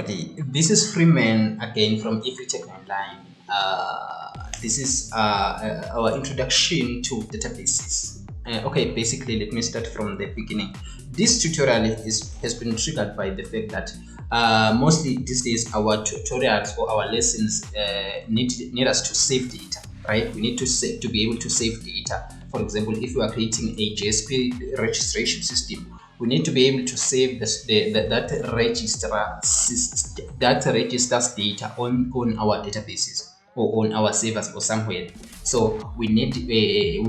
This is Freeman again from Free-Techno online. This is our introduction to databases. Okay, basically, let me start from the beginning. This tutorial has been triggered by the fact that mostly these days our tutorials or our lessons need us to save data, right? We need to be able to save data. For example, if you are creating a JSP registration system, we need to be able to save that registers data on our databases or on our servers or somewhere. So we need a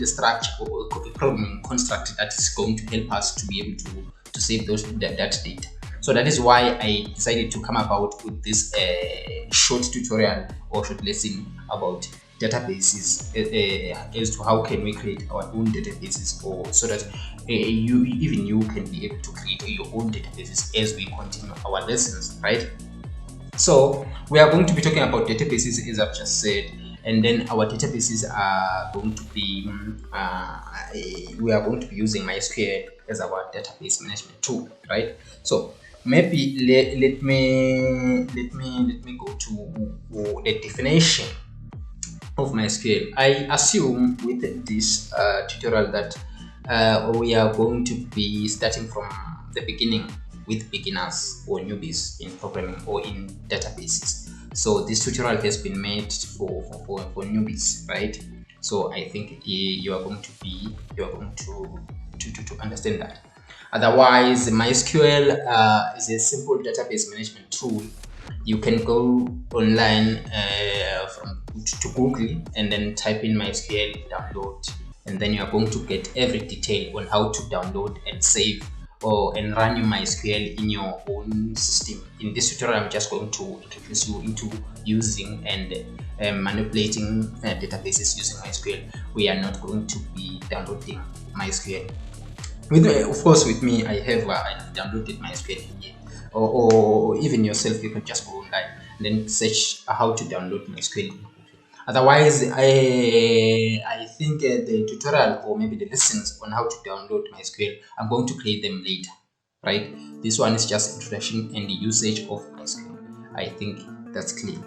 structure or a programming construct that is going to help us to be able to save that data. So that is why I decided to come about with this short tutorial or short lesson about databases as to how can we create our own databases, or so that you can be able to create your own databases as we continue our lessons, right? So we are going to be talking about databases, as I've just said, and then our databases are going to be we are going to be using MySQL as our database management tool, right? So maybe let me go to the definition of MySQL. I assume with this tutorial that we are going to be starting from the beginning with beginners or newbies in programming or in databases. So this tutorial has been made for newbies, right? So I think you are going to understand that. Otherwise, MySQL is a simple database management tool. You can go online to Google and then type in MySQL, download, and then you are going to get every detail on how to download and save and run your MySQL in your own system. In this tutorial, I'm just going to introduce you into using and manipulating databases using MySQL. We are not going to be downloading MySQL. Of course, with me, I have downloaded MySQL here. Or even yourself, you can just go online and then search how to download MySQL. Otherwise, I think the tutorial or maybe the lessons on how to download MySQL, I'm going to create them later, right? This one is just introduction and the usage of MySQL. I think that's clear.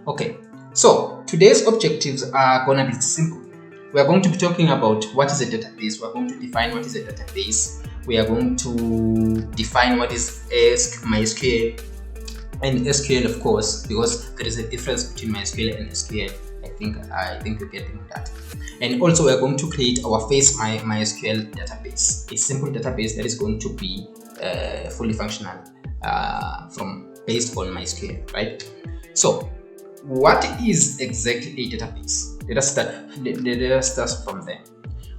Okay, so today's objectives are going to be simple. We are going to be talking about what is a database. We are going to define what is a database. We are going to define what is MySQL and SQL, of course, because there is a difference between MySQL and SQL. I think you're getting that. And also, we are going to create our first MySQL database, a simple database that is going to be fully functional based on MySQL, right? So, what is exactly a database? Let us start from there.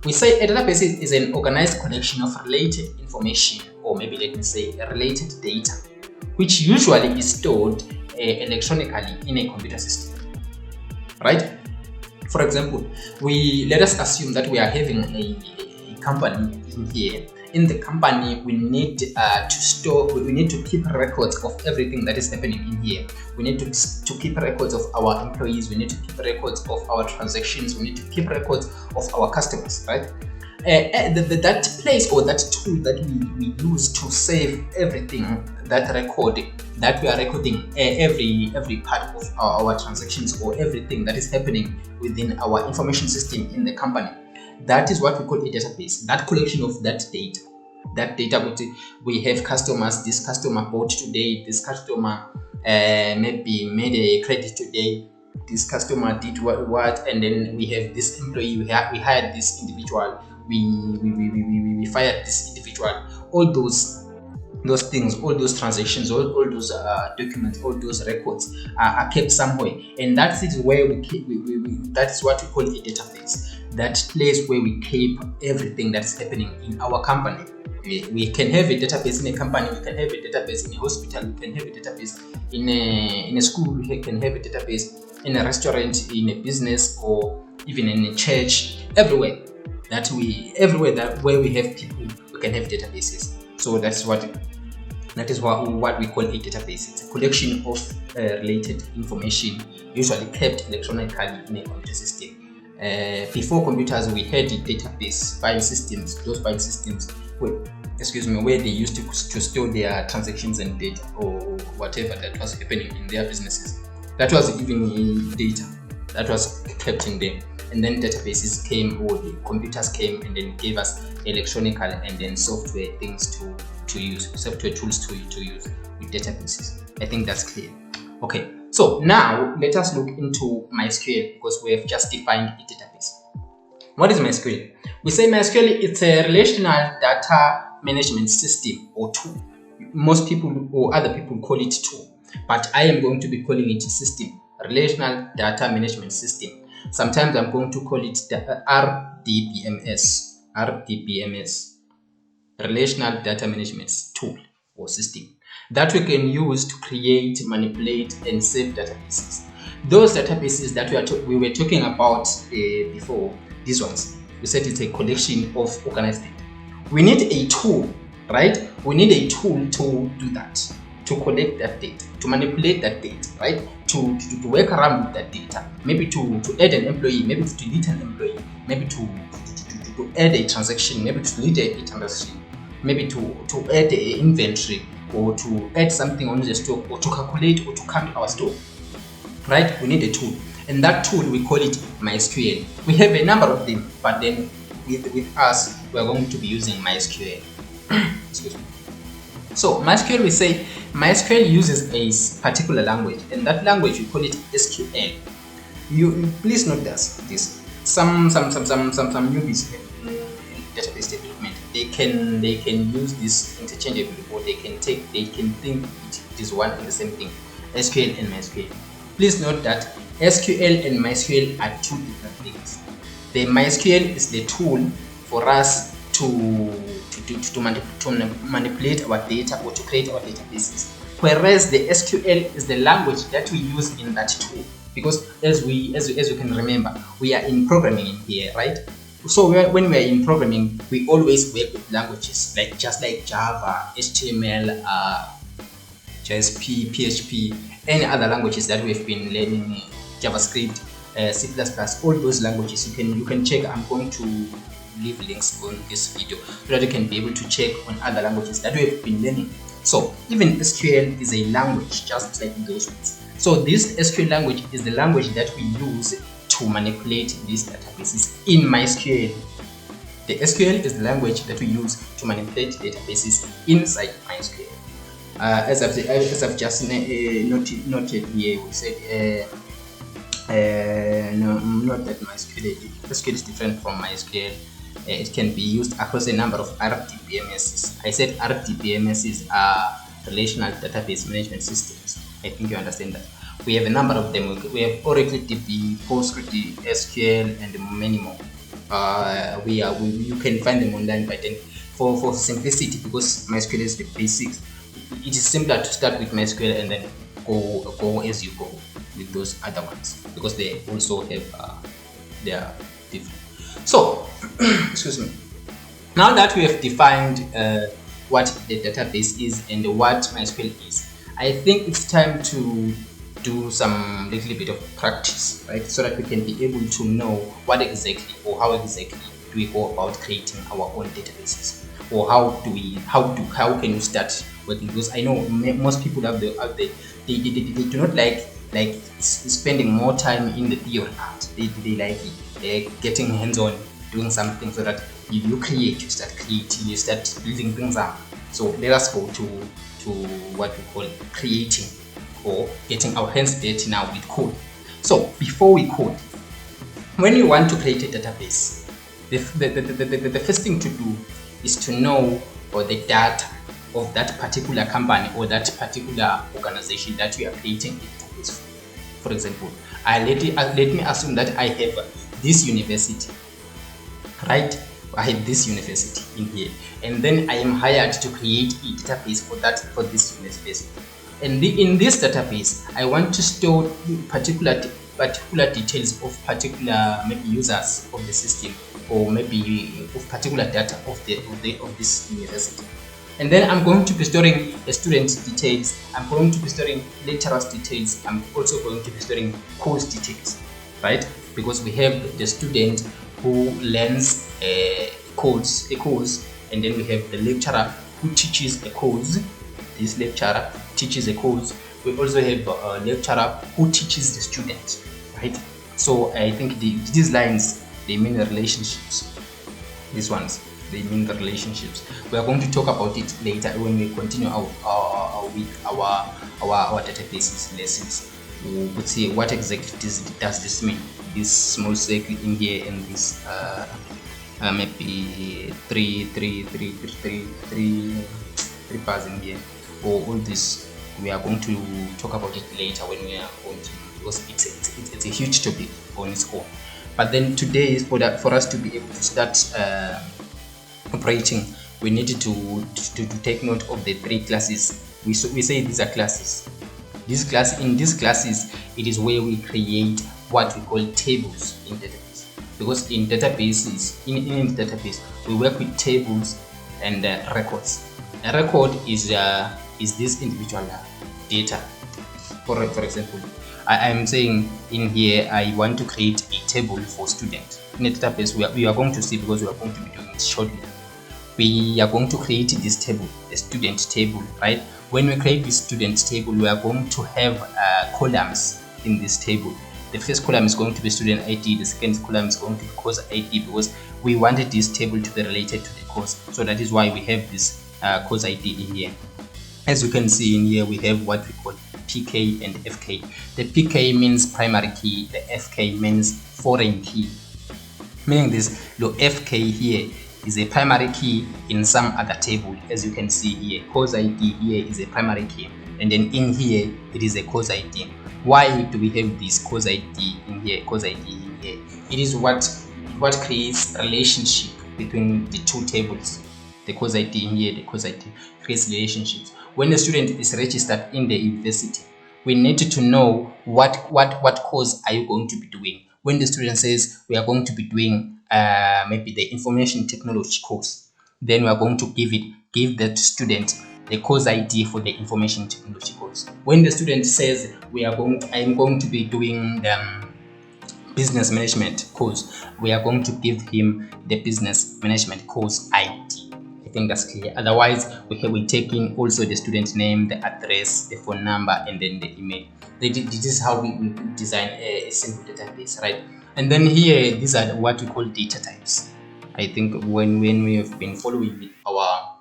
We say a database is an organized collection of related information, or maybe let me say related data, which usually is stored electronically in a computer system, right? For example, let us assume that we are having a company in here. In the company, we need to keep records of everything that is happening in here. We need to keep records of our employees. We need to keep records of our transactions. We need to keep records of our customers, right? That place or that tool that we use to save everything, that we are recording every part of our transactions or everything that is happening within our information system in the company. That is what we call a database. That collection of that data, we have customers. This customer bought today. This customer maybe made a credit today. This customer did what, and then we have this employee. We hired this individual. We fired this individual. All those things, all those transactions, all those documents, all those records are kept somewhere, and that is where that is what we call a database. That place where we keep everything that's happening in our company. We can have a database in a company. We can have a database in a hospital. We can have a database in a school. We can have a database in a restaurant, in a business, or even in a church. Everywhere where we have people, we can have databases. So that is what we call a database. It's a collection of related information, usually kept electronically in a computer system. Before computers, we had database file systems. Those file systems where they used to store their transactions and data or whatever that was happening in their businesses. That was even in data that was kept in them. And then databases came, or the computers came, and then gave us electronic and then software things to use, software tools to use with databases. I think that's clear. Okay, so now let us look into MySQL, because we have just defined a database. What is MySQL? We say MySQL it's a relational data management system or tool. Most people or other people call it tool, but I am going to be calling it a system, relational data management system. Sometimes I'm going to call it the RDBMS, relational data management tool or system, that we can use to create, manipulate, and save databases. Those databases that we were talking about before, these ones, we said it's a collection of organized data. We need a tool, right? We need a tool to do that, to collect that data, to manipulate that data, right? To work around with that data, maybe to add an employee, maybe to delete an employee, maybe to add a transaction, maybe to delete a transaction, maybe to add an inventory, or to add something on the stock, or to calculate or to count our stock, right? We need a tool, and that tool we call it MySQL. We have a number of them, but then with us we are going to be using MySQL. Excuse me. So MySQL, we say MySQL uses a particular language, and that language we call it SQL. You please note this. Some newbies in database development, they can use this interchangeably, or they can think it is one and the same thing, SQL and MySQL. Please note that SQL and MySQL are two different things. The MySQL is the tool for us to manipulate our data or to create our databases, whereas the SQL is the language that we use in that tool. Because as you can remember, we are in programming in here, right? So when we are in programming, we always work with languages just like Java, HTML, JSP, PHP, any other languages that we've been learning, JavaScript, C++, all those languages. You can check. I'm going to leave links on this video so that you can be able to check on other languages that we've been learning. So even SQL is a language just like those ones. So this SQL language is the language that we use to manipulate these databases in MySQL. The SQL is the language that we use to manipulate databases inside MySQL. As I've just noted here, we said no, not that SQL is different from MySQL. It can be used across a number of RDBMSs. I said RDBMSs are relational database management systems. I think you understand that. We have a number of them. We have Oracle DB, PostgreSQL, and many more. You can find them online, but then for simplicity, because MySQL is the basics, it is simpler to start with MySQL and then go as you go with those other ones, because they also have their different. So, excuse me. Now that we have defined what the database is and what MySQL is, I think it's time to do some little bit of practice, right? So that we can be able to know what exactly or how exactly do we go about creating our own databases, or how can we start working? Because I know most people out there they do not like spending more time in the theory part. They like getting hands-on, doing something, so that you start creating, you start building things up. So let us go to what we call creating, or getting our hands dirty now with code. So before we code, when you want to create a database, the first thing to do is to know the data of that particular company or that particular organization that we are creating a database for. For example, let me assume that I have this university, right? I have this university in here, and then I am hired to create a database for this university. And in this database, I want to store particular details of particular maybe users of the system, or maybe of particular data of this university. And then I'm going to be storing the student details. I'm going to be storing lecturers details. I'm also going to be storing course details, right? Because we have the student who learns a course and then we have the lecturer who teaches a course. This lecturer teaches a course. We also have a lecturer who teaches the student, right? So I think these lines, they mean the relationships. These ones, they mean the relationships. We are going to talk about it later when we continue with our databases lessons. We would see what exactly does this mean. This small circle in here and this maybe three bars in here, or all this. We are going to talk about it later when we are going to, because it's a huge topic on its own. But then today is for us to be able to start operating, we needed to take note of the 3 classes. We say these are classes. In these classes, it is where we create what we call tables in database. Because in databases, in database, we work with tables and records. A record is this individual data. For example, I am saying in here I want to create a table for students. In a database, we are going to see, because we are going to be doing it shortly. We are going to create this table, a student table, right? When we create this student table, we are going to have columns in this table. The first column is going to be student ID. The second column is going to be course ID, because we wanted this table to be related to the course. So that is why we have this course ID in here. As you can see in here, we have what we call PK and FK. The PK means primary key. The FK means foreign key. Meaning this, the FK here is a primary key in some other table. As you can see here, course ID here is a primary key, and then in here it is a course ID. Why do we have this course ID in here, course ID in here? It is what creates relationship between the 2 tables. The course ID in here, the course ID creates relationships. When a student is registered in the university, we need to know what course are you going to be doing. When the student says we are going to be doing maybe the information technology course, then we are going to give that student the course ID for the information technology course. When the student says I am going to be doing the business management course, we are going to give him the business management course ID. I think that's clear. Otherwise, we take in also the student name, the address, the phone number, and then the email. This is how we design a simple database, right? And then here, these are what we call data types. I think when we have been following with our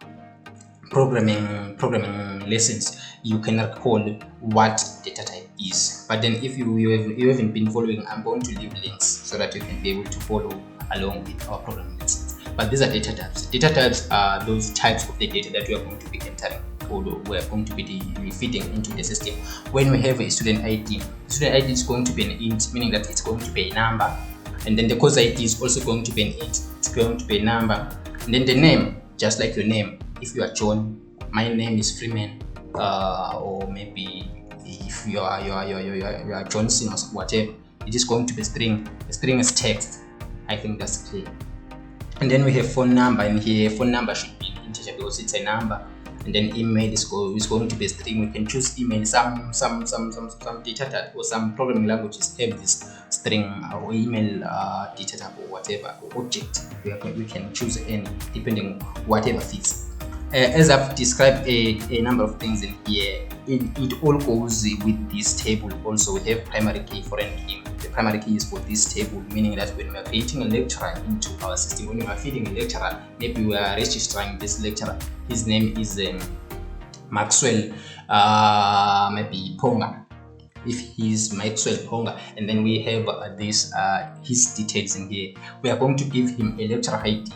programming lessons, you can recall what data type is. But then if you haven't been following, I'm going to leave links so that you can be able to follow along with our programming lessons. But these are data types. Data types are those types of the data that we are going to be entering, or we are going to be feeding into the system. When we have a student ID, student ID is going to be an int, meaning that it's going to be a number. And then the course ID is also going to be an int, it's going to be a number. And then the name, just like your name. If you are John, my name is Freeman, or maybe if you are Johnson or whatever, it is going to be string. The string is text. I think that's clear. And then we have phone number in here. Phone number should be an integer because it's a number. And then email is going to be a string. We can choose email. Some data type or some programming languages have this string or email data type or whatever, or object. We can choose any depending on whatever fits. As I've described a number of things in here, it all goes with this table. Also, we have primary key, foreign key. The primary key is for this table, meaning that when we are creating a lecturer into our system, when we are feeding a lecturer, maybe we are registering this lecturer. His name is Maxwell, maybe Ponga. If he's Maxwell Ponga, and then we have his details in here, we are going to give him a lecturer ID.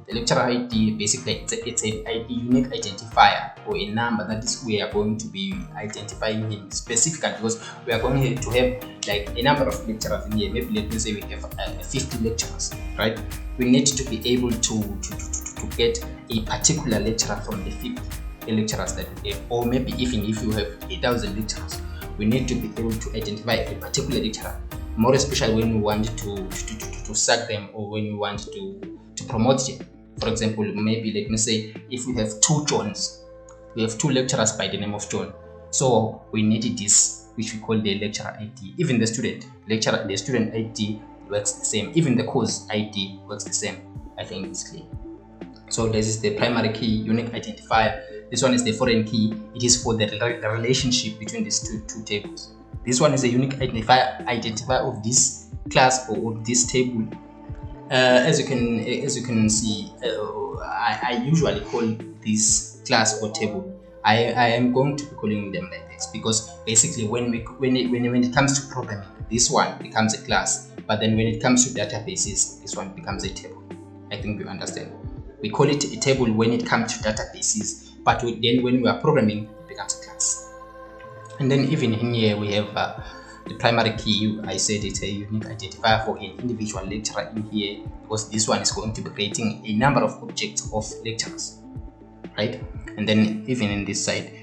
The lecturer ID basically it's a unique identifier or a number that is we are going to be identifying him specifically, because we are going to have like a number of lecturers in here. Maybe let me say we have 50 lecturers, right? We need to be able to get a particular lecturer from the 50 lecturers that we have, or maybe even if you have 1,000 lecturers, we need to be able to identify a particular lecturer. More especially when we want to sack them, or when we want to promote them. For example, maybe let me say if we have 2 Johns, we have 2 lecturers by the name of John, so we need this, which we call the lecturer ID. Even the student ID works the same. Even the course ID works the same. I think it's clear. So this is the primary key, unique identifier. This one is the foreign key. It is for the relationship between these two tables. This one is a unique identifier of this class or of this table. As you can see, I usually call this class or table. I am going to be calling them like this because basically when it comes to programming, this one becomes a class, but then when it comes to databases, this one becomes a table. I think you understand. We call it a table when it comes to databases, but then when we are programming, it becomes a class. And then even in here we have the primary key. I said it's a unique identifier for an individual lecturer in here because this one is going to be creating a number of objects of lecturers, right? And then even in this side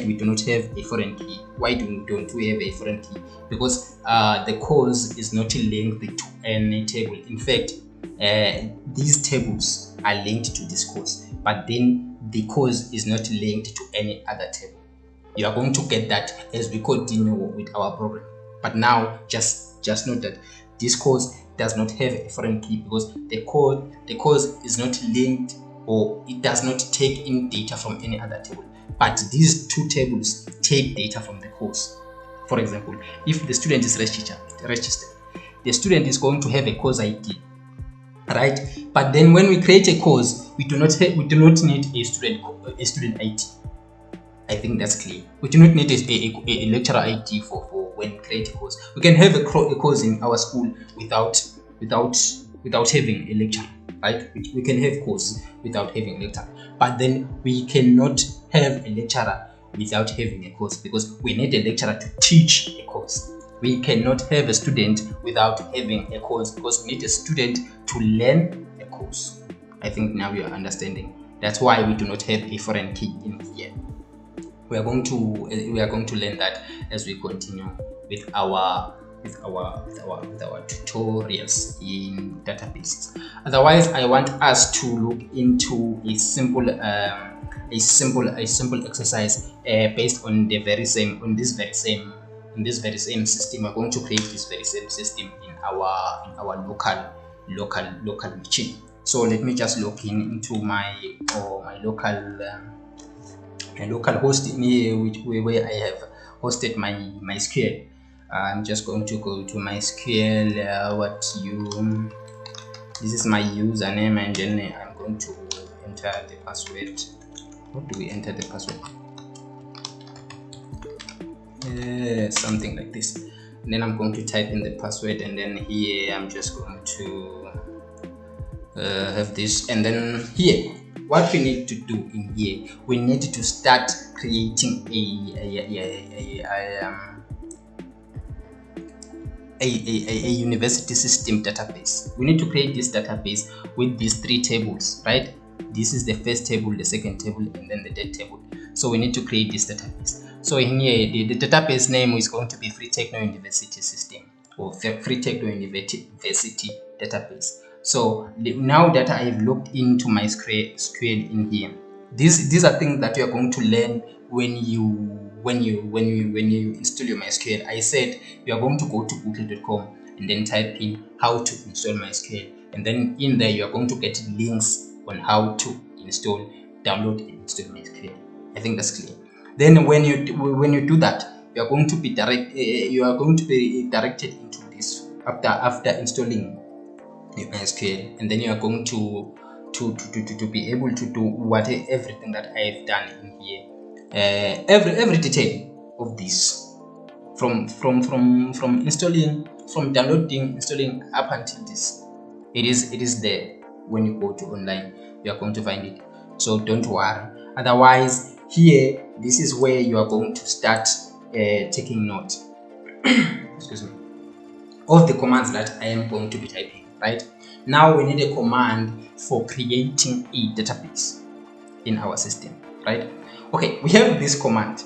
we do not have a foreign key. Why don't we have a foreign key? Because the course is not linked to any table. In fact, these tables are linked to this course, but then the course is not linked to any other table. You are going to get that as we continue with our program. But now just note that this course does not have a foreign key because the course is not linked, or it does not take in data from any other table. But these two tables take data from the course. For example, if the student is registered, the student is going to have a course ID, right? But then when we create a course, we do not need a student ID. I think that's clear. We do not need a lecturer ID for when we create a course. We can have a course in our school without having a lecturer, right? We can have courses without having a lecturer, but then we cannot have a lecturer without having a course because we need a lecturer to teach a course. We cannot have a student without having a course because we need a student to learn a course. I think now you are understanding. That's why we do not have a foreign key in here. We are going to learn that as we continue with our tutorials in databases. Otherwise, I want us to look into a simple exercise based on this very same system. We're going to create this very same system in our local machine. So let me just log into my local host in here, where I have hosted my MySQL. I'm just going to go to MySQL. This is my username, and then I'm going to enter the password. How do we enter the password? Something like this. And then I'm going to type in the password, and then here I'm just going to have this, and then here what we need to do in here, we need to start creating a university system database. We need to create this database with these three tables, right? This is the first table, the second table, and then the third table. So we need to create this database. So in here, the database name is going to be Free-Techno University System, or Free-Techno University Database. So now that I have logged into my SQL in here, these are things that you are going to learn when you install your MySQL. I said you are going to go to google.com and then type in how to install MySQL, and then in there you are going to get links on how to download and install MySQL. I think that's clear. Then when you do that, you are going to be directed into this after installing MySQL, and then you are going to be able to do everything that I have done in here. Every detail of this, from installing, from downloading, installing up until this, it is there. When you go to online, you are going to find it. So don't worry. Otherwise, here, this is where you are going to start taking note. Excuse me, of the commands that I am going to be typing. Right now, we need a command for creating a database in our system. Right? Okay, we have this command.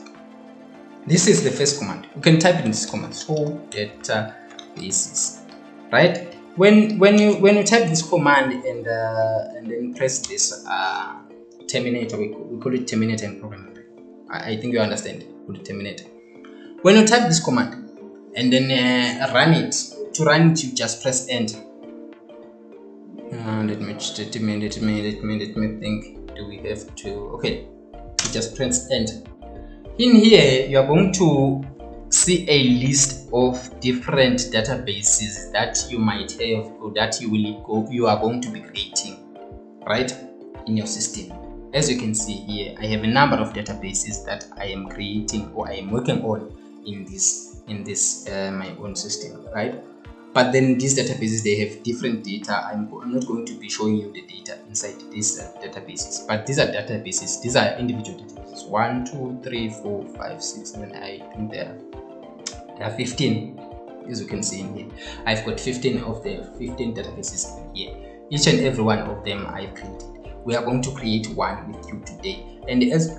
This is the first command. You can type in this command. So databases. Right? When you type this command and then press this terminator, we call it terminator in programming. I think you understand. Call it terminator. When you type this command and then run it, to run it, you just press enter. Let me think. Do we have to? Okay, just press enter. In here, you are going to see a list of different databases that you might have or that you are going to be creating, right, in your system. As you can see here, I have a number of databases that I am creating or I am working on in this my own system, right? But then these databases, they have different data. I'm not going to be showing you the data inside these databases, but these are databases. These are individual databases. 1, 2, 3, 4, 5, 6, 7. I think there are 15, as you can see in here. I've got 15 of the 15 databases in here. Each and every one of them I've created. We are going to create one with you today. And as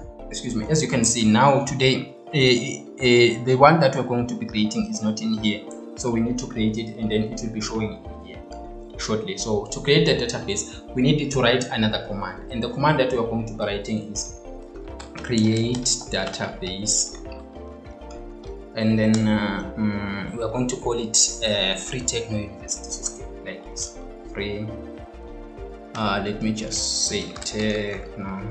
you can see now today, the one that we're going to be creating is not in here. So we need to create it, and then it will be showing here shortly. So to create the database, we need to write another command, and the command that we are going to be writing is create database, and then we are going to call it Free-Techno University System, like this. Free. Let me just say Techno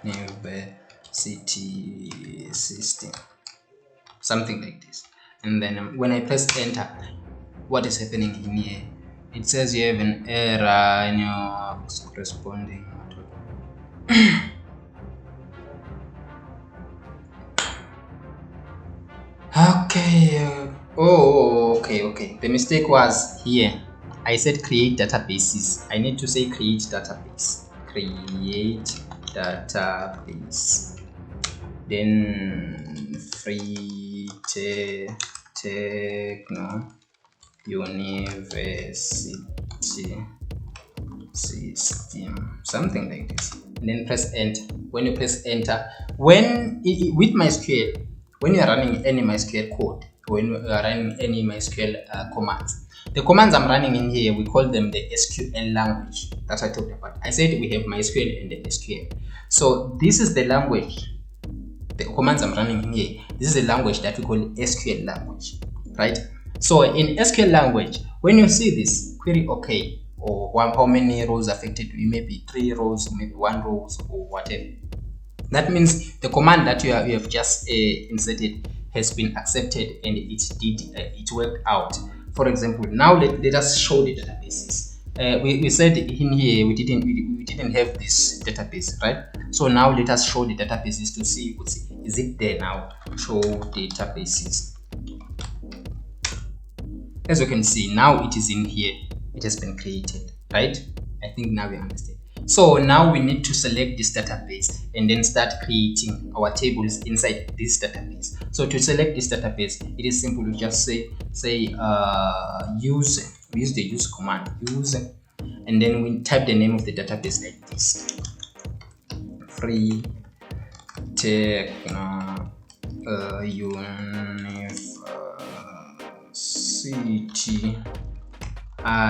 University System, something like this. And then when I press enter, what is happening in here? It says you have an error in your corresponding. Okay. Okay. The mistake was here. I said create databases. I need to say create database. Create database. Then Free-Techno University System, something like this, and then press enter. When you press enter, with MySQL, when you are running any MySQL code, when you are running any MySQL commands, the commands I'm running in here, we call them the SQL language that I talked about. I said we have MySQL and the SQL. So this is the language. The commands I'm running in here, this is a language that we call SQL language, right? So in SQL language, when you see this query OK, or how many rows affected, maybe 3 rows, maybe 1 row, or whatever, that means the command that you have just inserted has been accepted and it worked out. For example, now let us show the databases. We said in here we didn't have this database, right? So now let us show the databases to see is it there now. Show databases. As you can see, now it is in here. It has been created, right? I think now we understand. So now we need to select this database and then start creating our tables inside this database. So to select this database, it is simple. We just say use. We use the use command, use, and then we type the name of the database like this: Free-Techno University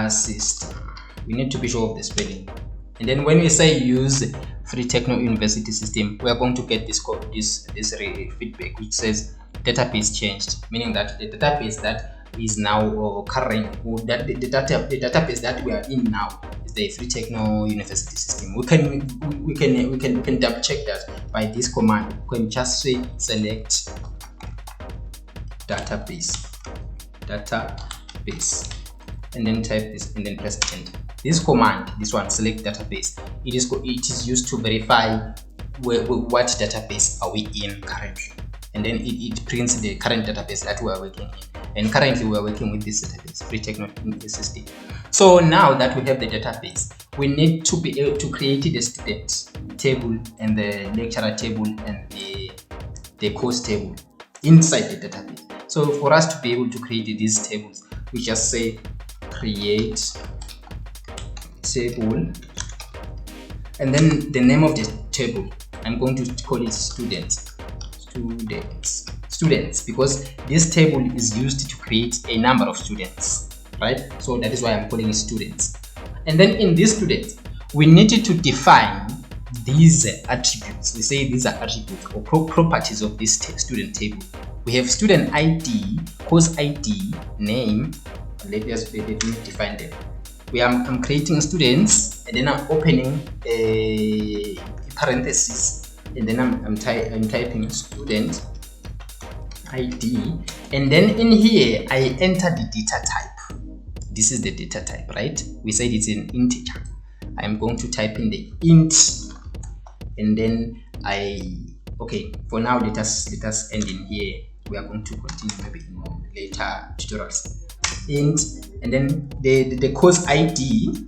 System. We need to be sure of the spelling. And then when we say use Free-Techno University System, we are going to get this code, this feedback which says database changed, meaning that the database that is now current, or that the database that we are in now is the Free-Techno University System. We can double check that by this command. We can just say select database, and then type this and then press enter. This command, this one, select database, it is used to verify what database are we in currently, and then it prints the current database that we are working in. And currently we are working with this database, Free-Techno System. So now that we have the database, we need to be able to create the student table and the lecturer table and the course table inside the database. So for us to be able to create these tables, we just say create table, and then the name of the table, I'm going to call it students, because this table is used to create a number of students, right? So that is why I'm calling it students. And then in this students, we needed to define these attributes. We say these are attributes or properties of this student table. We have student ID, course ID, name. Let me define them. I'm creating students, and then I'm opening a parenthesis, and then I'm typing student ID, and then in here I enter the data type. This is the data type, right? We said it's an integer. I'm going to type in the int, and then okay, for now let us end in here. We are going to continue maybe in later tutorials. Int, and then the course ID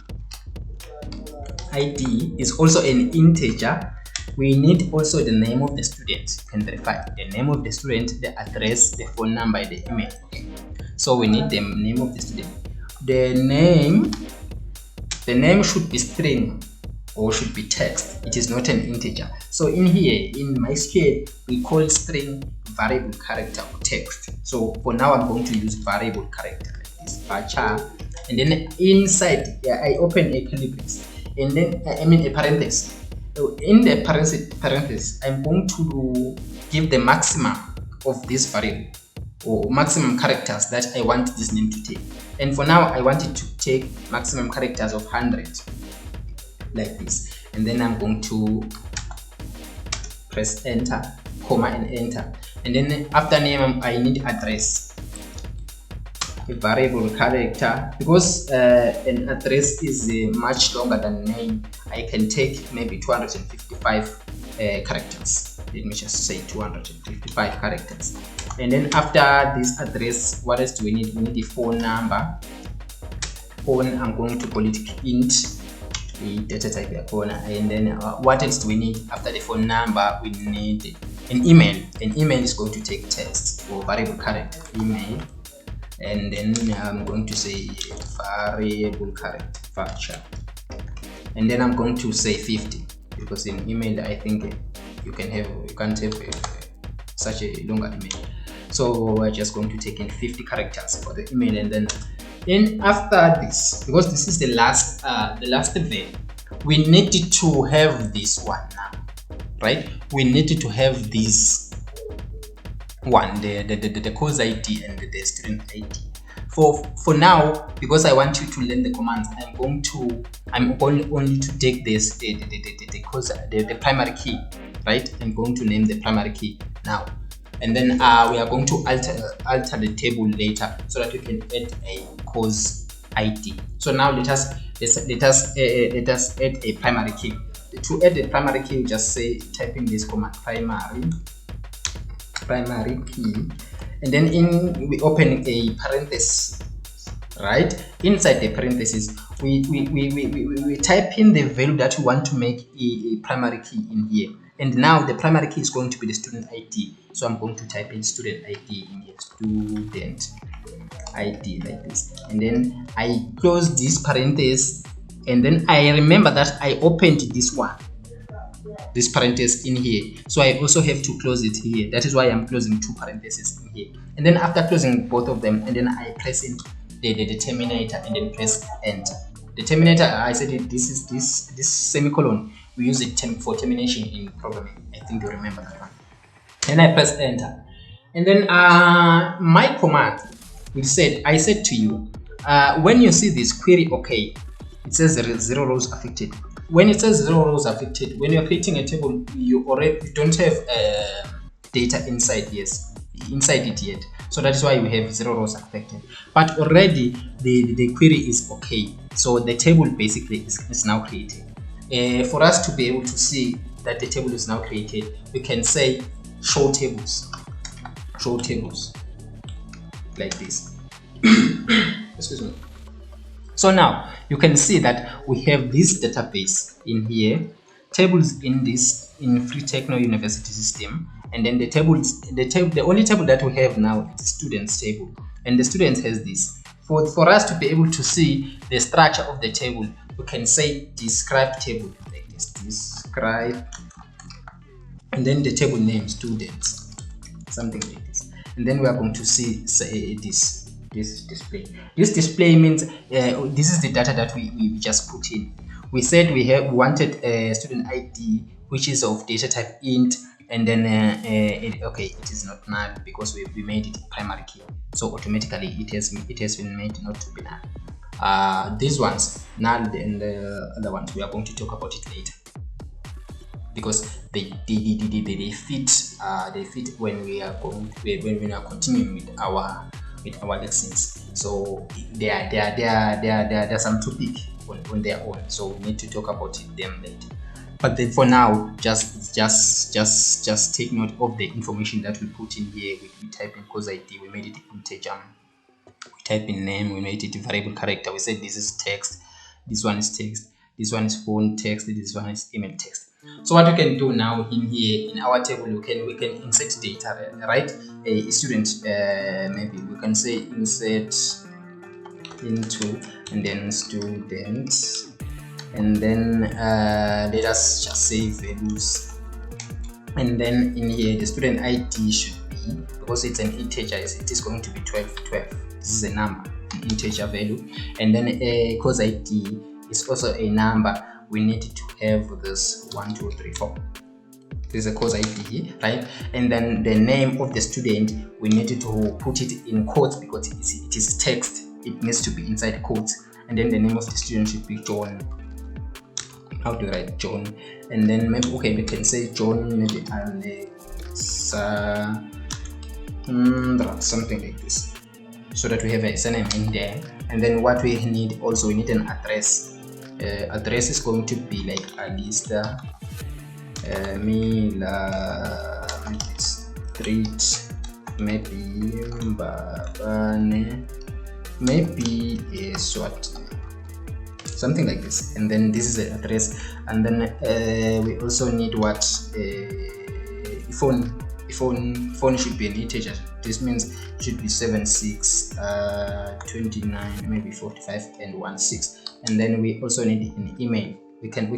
is also an integer. We need also the name of the student. You can verify the name of the student, the address, the phone number, the email. Okay, so we need the name of the student. The name should be string or should be text. It is not an integer. So in here in MySQL we call string variable character or text. So for now I'm going to use variable character like this, varchar, and then inside I open a curly brace, and then a parenthesis. So in the parenthesis I'm going to give the maximum of this variable or maximum characters that I want this name to take. And for now I want it to take maximum characters of 100 like this, and then I'm going to press enter, comma, and enter. And then after name I need address, a variable character, because an address is much longer than name. I can take maybe 255 characters. Let me just say 255 characters. And then after this address, what else do we need? We need the phone number. Phone, I'm going to call it int, the data type here, phone. And then what else do we need? After the phone number, we need an email. An email is going to take text or variable character, email. And then I'm going to say variable character, varchar. And then I'm going to say 50, because in email I think you can't have such a longer email. So we're just going to take in 50 characters for the email, and then after this, because this is the last event, we needed to have this one now, right? We needed to have this one, the course ID and the student ID. For now, because I want you to learn the commands, I'm only to take this the primary key, right? I'm going to name the primary key now, and then we are going to alter the table later so that we can add a course ID. So now let us add a primary key. To add a primary key, just say type in this command, primary key, and then we open a parenthesis, right? Inside the parenthesis we type in the value that we want to make a primary key in here. And now the primary key is going to be the student ID. So I'm going to type in student ID in here, student ID like this. And then I close this parenthesis, and then I remember that I opened this one, this parenthesis in here. So I also have to close it here. That is why I'm closing two parentheses in here. And then after closing both of them, and then I press in the terminator, and then press enter. The terminator, I said this is this semicolon. We use it for termination in programming. I think you remember that one. And I press enter. And then my command, I said to you, when you see this query okay, it says there is 0 rows affected. When it says 0 rows affected, when you're creating a table, you don't have data inside it yet. So that is why we have 0 rows affected. But already the query is okay. So the table basically is now created. For us to be able to see that the table is now created, we can say show tables like this. Excuse me. So now you can see that we have this database in here, tables in Free-Techno University system, and then the only table that we have now is the students table, and the students has this. For us to be able to see the structure of the table, we can say describe table like this, describe, and then the table name students, something like this. And then we are going to see this display. This display means this is the data that we just put in. We said we wanted a student ID which is of data type int, and then it is not null because we made it primary key, so automatically it has been made not to be null. These ones, null, and the other ones, we are going to talk about it later, because they fit when we are continuing with our lessons. So they are some topic on their own, so we need to talk about them later. But then for now, just take note of the information that we put in here. We type in course ID, we made it integer. We type in name, we made it variable character. We said this is text, this one is text, this one is phone text, this one is email text. So what we can do now in here in our table, we can insert data, right? A student, maybe we can say insert into, and then student, and then let us just say values, and then in here the student ID should be, because it's an integer, it is going to be 12. This is a number, an integer value, and then a course ID is also a number. We need to have this 1, 2, 3, 4. There's a course ID here, right? And then the name of the student, we need to put it in quotes because it is text. It needs to be inside quotes. And then the name of the student should be John. How do I write John? And then maybe, okay, we can say John, maybe Alexa, something like this, so that we have a surname in there. And then what we need also, we need an address. Address is going to be like Alista Mila Street, maybe Babane, maybe Swat, something like this. And then this is the address. And then we also need what phone should be an integer. This means it should be 76 29, maybe 45 and 16. And then we also need an email. We can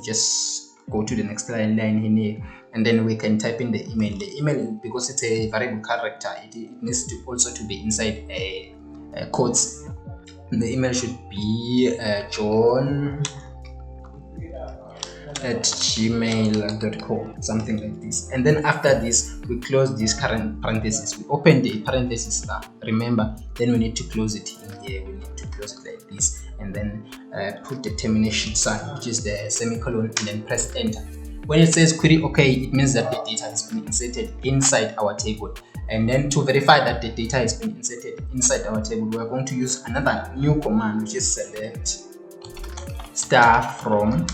just go to the next line in here, and then we can type in the email. The email, because it's a variable character, it needs to also to be inside a quotes. The email should be John at gmail.com, something like this. And then after this, we close this current parenthesis. We open the parenthesis now, remember, then we need to close it in here. We need to close it like this, and then put the termination sign, which is the semicolon, and then press enter. When it says query OK, it means that the data has been inserted inside our table. And then to verify that the data has been inserted inside our table, we are going to use another new command, which is select star from,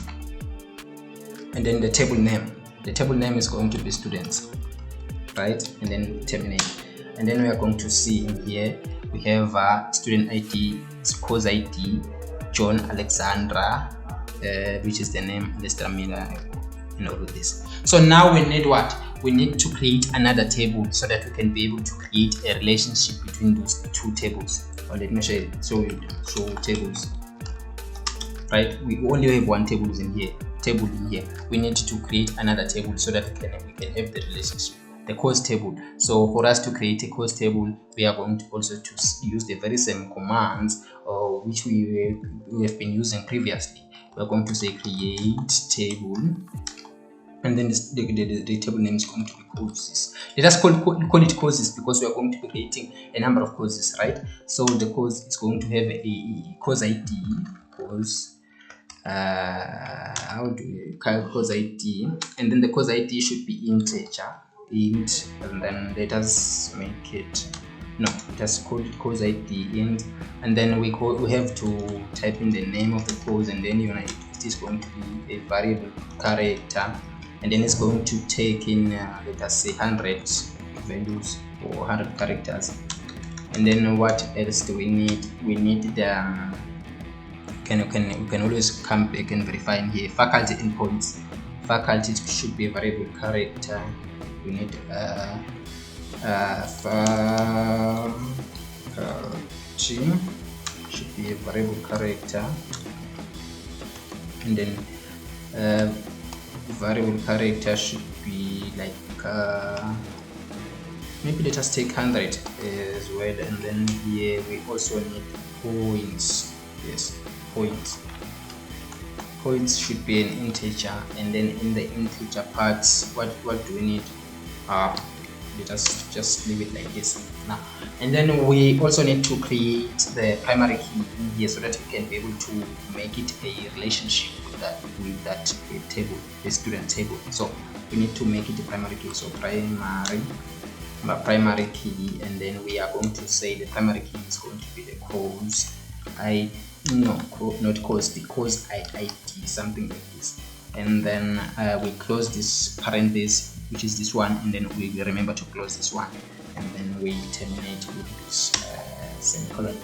and then the table name. The table name is going to be students, right? And then terminate. And then we are going to see in here, we have student ID, course ID, John Alexandra, which is the name, Alexandra Miller, and all of this. So now we need what? We need to create another table so that we can be able to create a relationship between those two tables. Or let me show tables. Right? We only have one table in here. We need to create another table so that we can have the relationship, the course table. So for us to create a course table, we are going to also to use the very same commands which we have been using previously. We are going to say create table, and then the table name is going to be courses. Let us call it courses because we are going to be creating a number of courses, right? So the course is going to have a course ID, course. How do we call course ID? And then the course ID should be integer, int, and then let us make it, no, just call it course ID int, and then we have to type in the name of the course, and then it is going to be a variable character, and then it's going to take in let us say 100 values or 100 characters. And then what else do we need? We need the we can always come back and verify in here faculty endpoints. Faculty should be a variable character. We need faculty should be a variable character, and then variable character should be like maybe let us take 100 as well. And then here we also need points. Yes, points should be an integer, and then in the integer parts, what do we need? let us just leave it like this now. And then we also need to create the primary key in here so that we can be able to make it a relationship with that table, the student table. So we need to make it a primary key. So primary key, and then we are going to say the primary key is going to be the course not course, the course ID, something like this. And then we close this parenthesis, which is this one, and then we remember to close this one, and then we terminate with this semicolon.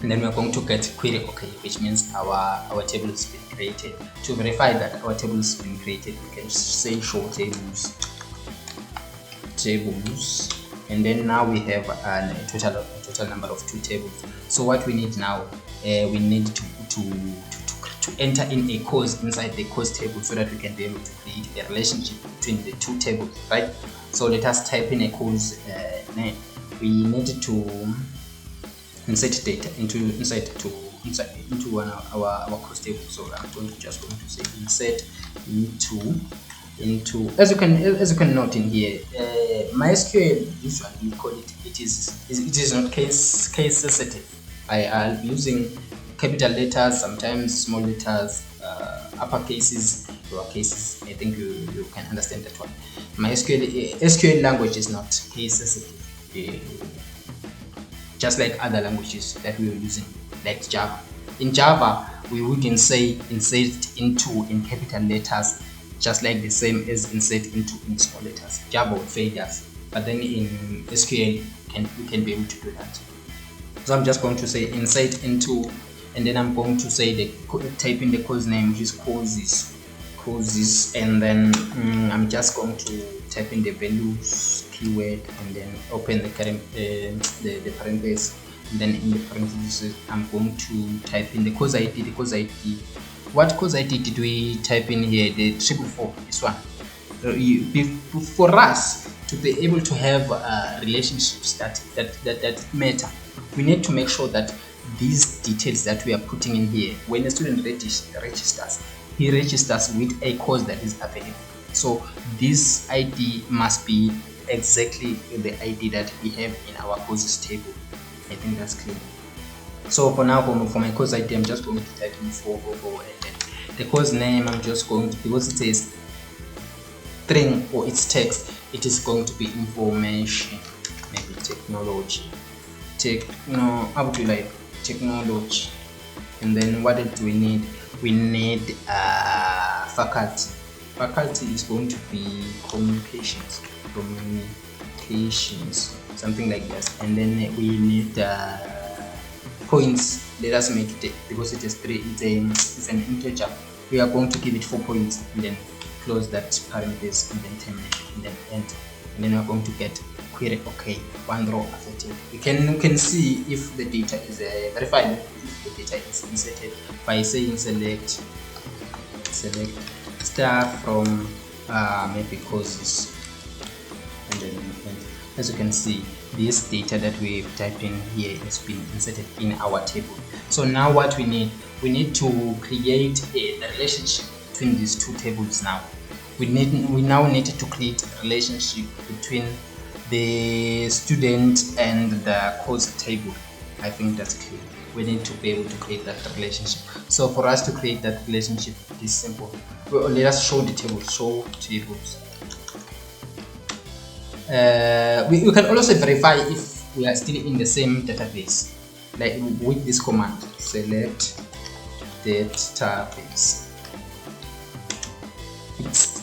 And then we're going to get query OK, which means our table has been created. To verify that our table has been created, we can say show tables, and then now we have a total number of 2 tables. So what we need now, we need to enter in a course inside the course table so that we can be able to create a relationship between the 2 tables, right? So let us type in a course name. We need to insert data into our course table. So I'm just going to say insert into as you can note in here, MySQL, this one we call it is not case sensitive. I am using capital letters, sometimes small letters, upper cases, lower cases. I think you can understand that one. SQL language is not case sensitive, just like other languages that we are using, like Java. In Java, we wouldn't say insert into in capital letters, just like the same as insert into in small letters. Java would fail us, but then in SQL we can be able to do that. So I'm just going to say insert into, and then I'm going to say type in the course name, which is courses, and then I'm just going to type in the values keyword, and then open the parenthesis, and then in the parentheses I'm going to type in the course ID. What course ID did we type in here? The 444, this one. For us to be able to have relationships that matter, we need to make sure that these details that we are putting in here, when a student registers, he registers with a course that is available. So this ID must be exactly the ID that we have in our courses table. I think that's clear. So for now, for my course ID, I'm just going to type in 444, and then the course name, I'm just going to, because it says string or it's text, it is going to be information, maybe technology. How would you like technology? And then what do we need? We need faculty. Faculty is going to be communications, something like that. And then we need points. Let us make it, because it is 3, it's an integer, we are going to give it 4 points, and then close that parenthesis, and then terminate, and then enter, and then we are going to get query OK, 1 row affected. You can see if the data is verified, if the data is inserted by saying select star from maybe courses, and then as you can see, this data that we've typed in here has been inserted in our table. So now what we need to create the relationship between these 2 tables. Now we now need to create a relationship between the student and the course table. I think that's clear. We need to be able to create that relationship. So for us to create that relationship, it is simple. Well, let us show the tables. Show tables. We can also verify if we are still in the same database, like with this command, select database.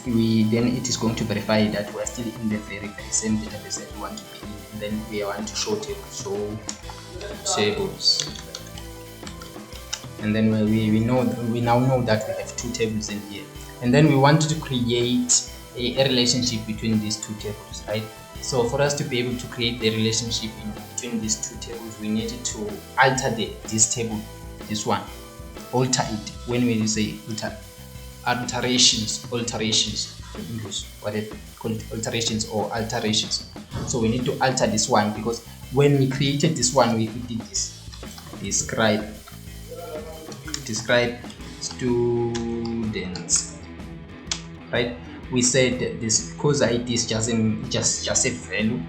Then it is going to verify that we are still in the very same database that we want to be in. And then we want to show tables. And then we now know that we have 2 tables in here. And then we want to create a relationship between these 2 tables, right? So for us to be able to create the relationship between these 2 tables, we need to alter this table, this one, alter it. When we say alterations in English, what it called, alterations or alterations. So we need to alter this one, because when we created this one, we did this, describe students, right? we said this course ID is just a value.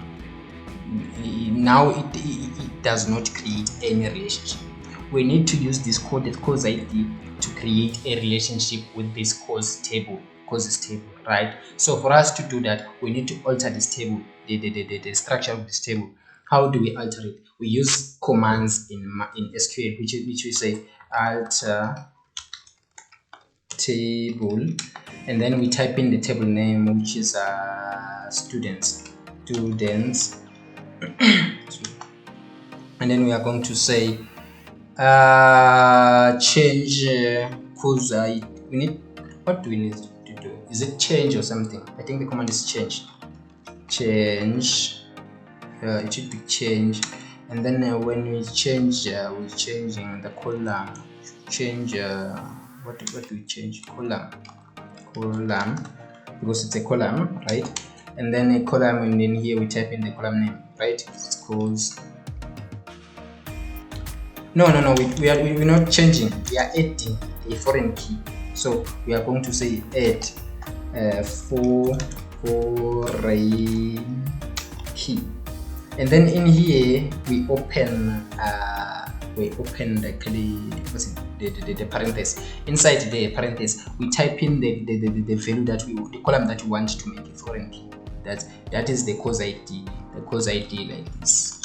Now it does not create any relationship. We need to use this coded course ID to create a relationship with this courses table, right? So for us to do that, we need to alter this table, the structure of this table. How do we alter it? We use commands in SQL, which we say alter table, and then we type in the table name, which is students, and then we are going to say change course ID. What do we need to do? Is it change or something? I think the command is change. It should be change, and then when we change, we're changing the column. Change what do we change? Column, because it's a column, right? And then a column, and then here we type in the column name, right? It's called we're not changing, we are adding a foreign key. So we are going to say add foreign key, and then in here we open the parenthesis. Inside the parenthesis we type in the value that the column that we want to make a foreign key. That is the course ID. The course ID like this.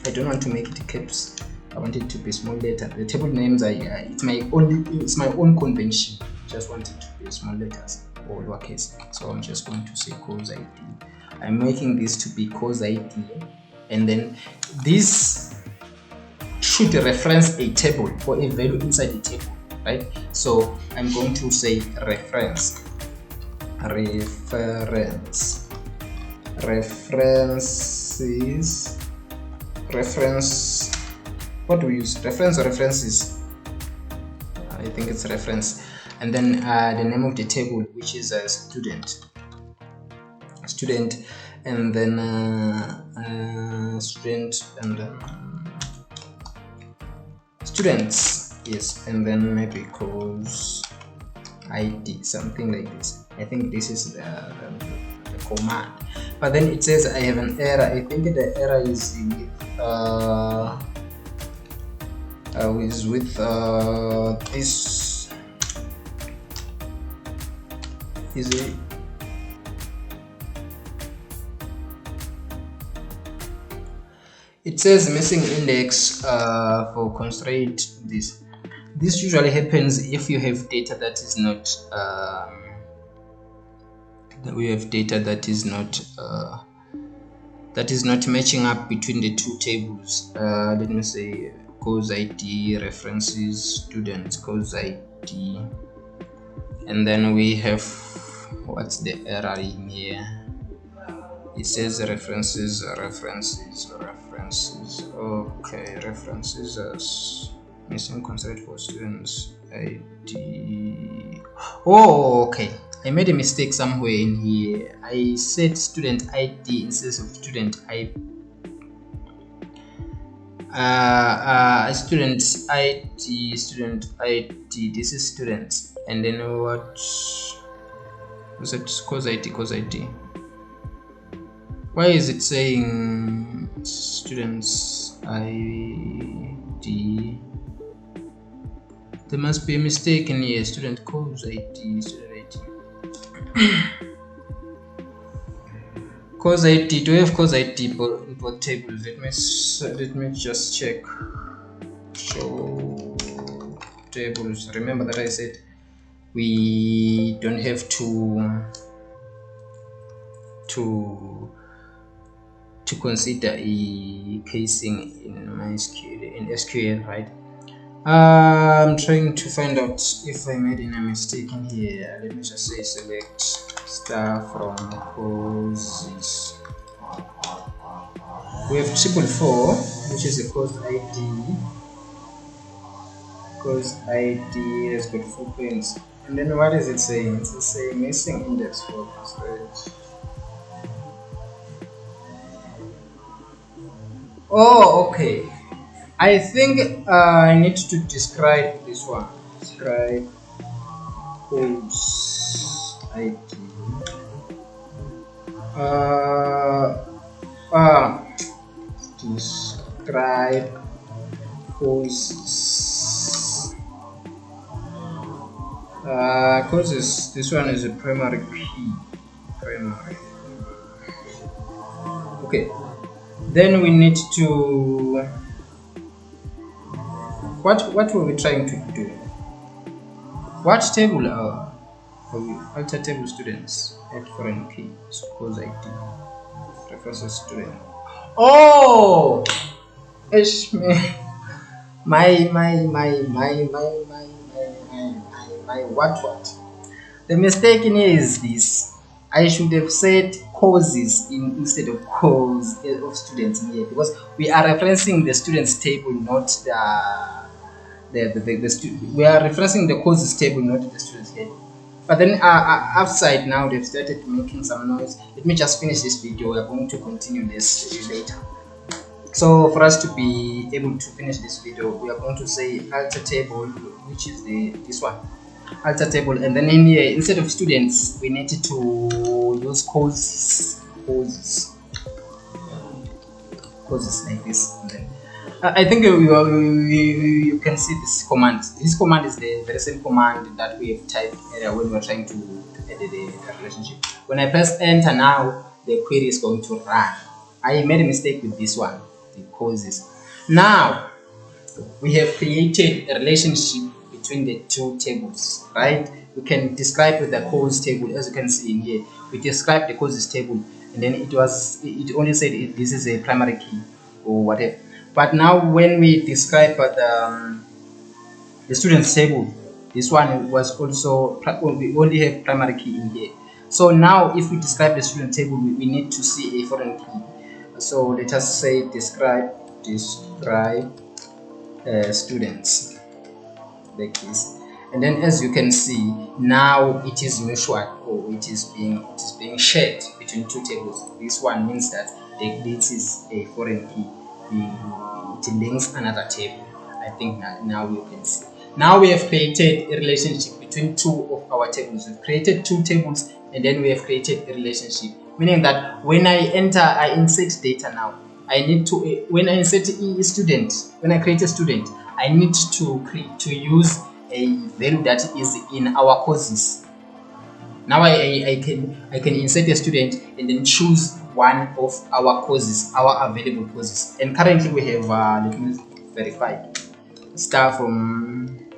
I don't want to make it caps. I want it to be small letter. The table names are it's my own convention. Just want it to be small letters or lowercase. So I'm just going to say course ID. I'm making this to be course ID, and then this should reference a table or a value inside the table, right? So I'm going to say reference. What do we use? Reference or references? I think it's reference. And then the name of the table, which is a student, and then student, and then students, yes, and then maybe course ID, something like this. I think this is the command. But then it says I have an error. I think the error is with this. Is it? It says missing index for constraint. This usually happens if you have data that is not that is not matching up between the two tables. Let me say course ID, references, students, course ID, and then we have, what's the error in here? It says references. Okay, references as missing constraint for students ID. Oh, okay, I made a mistake somewhere in here. I said student ID instead of student ID. Student ID. This is student, and then what was it? Course ID. Why is it saying students ID? There must be a mistake in here. Student course ID. Course ID. Do we have course ID in both tables? Let me just check. Show tables. Remember that I said we don't have to consider a casing in MySQL, in SQL, right? I'm trying to find out if I made any mistake in here. Let me just say select star from courses. We have 444, which is a course ID. Course ID has got 4 points. And then what is it saying? It's saying missing index for constraint. Oh, okay. I think I need to describe this one. Describe course ID. Describe courses. Courses. This one is a primary key. Primary. Okay. Then we need to. What were we trying to do? What table are we? Alter table students at foreign key. Course ID. References student. Oh, it's my what? The mistake is this. I should have said courses instead of course of students here, because we are referencing the students table, not we are referencing the courses table, not the students table. But then outside now they've started making some noise. Let me just finish this video. We are going to continue this later. So for us to be able to finish this video, we are going to say alter table, which is this one, alter table, and then in here instead of students we need to use courses like this. And then I think you can see this command. This command is the very same command that we have typed when we are trying to edit the relationship. When I press enter now, the query is going to run. I made a mistake with this one, the courses. Now we have created a relationship between the two tables, right? We can describe with the course table, as you can see in here. We describe the courses table, and then it only said this is a primary key or whatever. But now when we describe the students table, this one was also, we only have primary key in here. So now if we describe the student table, we need to see a foreign key. So let us say describe students like this. And then as you can see, now it is mutual, or it is being shared between two tables. This one means that this is a foreign key. It links another table. I think now you can see. Now we have created a relationship between two of our tables. We've created two tables, and then we have created a relationship, meaning that when I insert data now, I need to, when I insert a student, when I create a student, I need to use a value that is in our courses. Now I can insert a student and then choose one of our courses, our available courses. And currently we have let me verify. Start from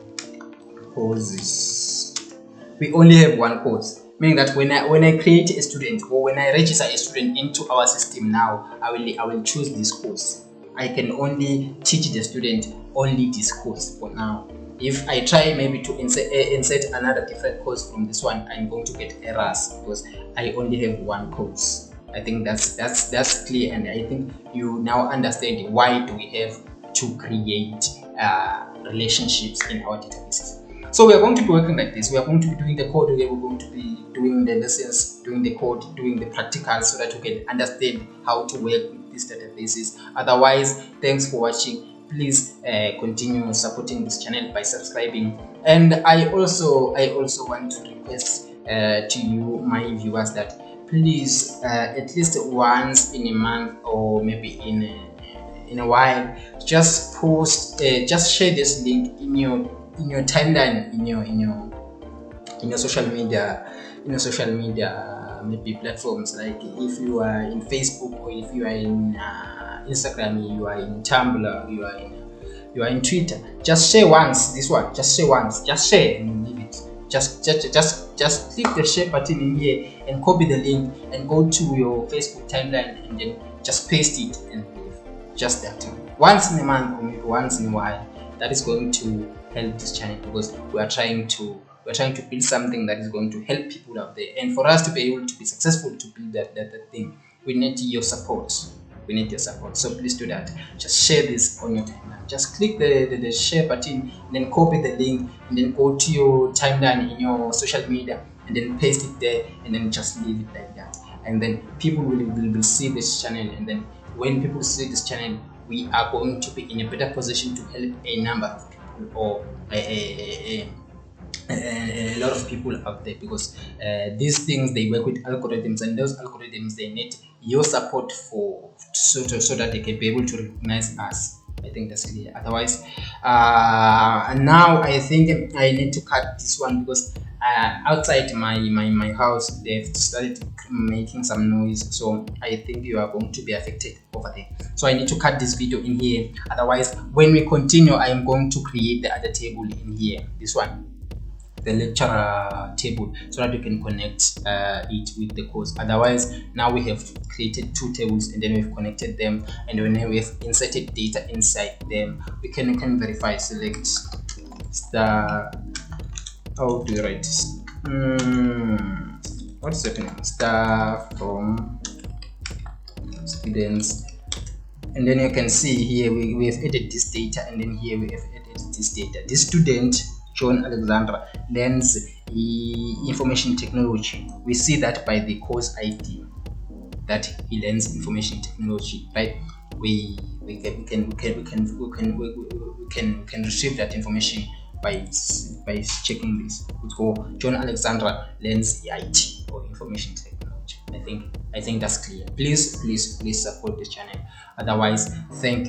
courses. We only have one course, meaning that when I create a student, or when I register a student into our system now, I will choose this course. I can only teach the student only this course for now. If I try maybe to insert another different course from this one, I'm going to get errors because I only have one course. I think that's clear, and I think you now understand why do we have to create relationships in our databases. So we are going to be working like this. We are going to be doing the code. We are going to be doing the lessons, doing the code, doing the practicals, so that you can understand how to work with these databases. Otherwise, thanks for watching. Please continue supporting this channel by subscribing. And I also want to request to you, my viewers, that please at least once in a month, or maybe in a while, just post, just share this link in your timeline, in your social media, maybe platforms, like if you are in Facebook, or if you are in Instagram, you are in Tumblr, you are in Twitter. Just share once this one. Just share once. Just share and leave it. Just click the share button in here and copy the link and go to your Facebook timeline and then just paste it and leave. Just that. Once in a month, or maybe once in a while. That is going to help this channel, because we are trying to build something that is going to help people out there. And for us to be able to be successful to build that thing, we need your support. We need your support. So please do that. Just share this on your timeline. Just click the share button and then copy the link and then go to your timeline in your social media and then paste it there and then just leave it like that. And then people will see this channel, and then when people see this channel, we are going to be in a better position to help a number of people, or a a lot of people out there, because these things, they work with algorithms, and those algorithms, they need your support for so that they can be able to recognize us. I think that's clear. Otherwise, now I think I need to cut this one, because outside my house, they've started making some noise, so I think you are going to be affected over there. So I need to cut this video in here. Otherwise, when we continue, I am going to create the other table in here, this one, the lecturer table, so that you can connect it with the course. Otherwise, now we have created two tables, and then we've connected them, and when we've inserted data inside them, we can verify. Select star, how do you write this? What's happening? Star from students, and then you can see here we have added this data, and then here we have added this data. This student John Alexandra learns information technology. We see that by the course ID that he learns information technology, right? We can retrieve that information by checking this. So John Alexandra learns IT or information technology. I think that's clear. Please support the channel. Otherwise, thank you.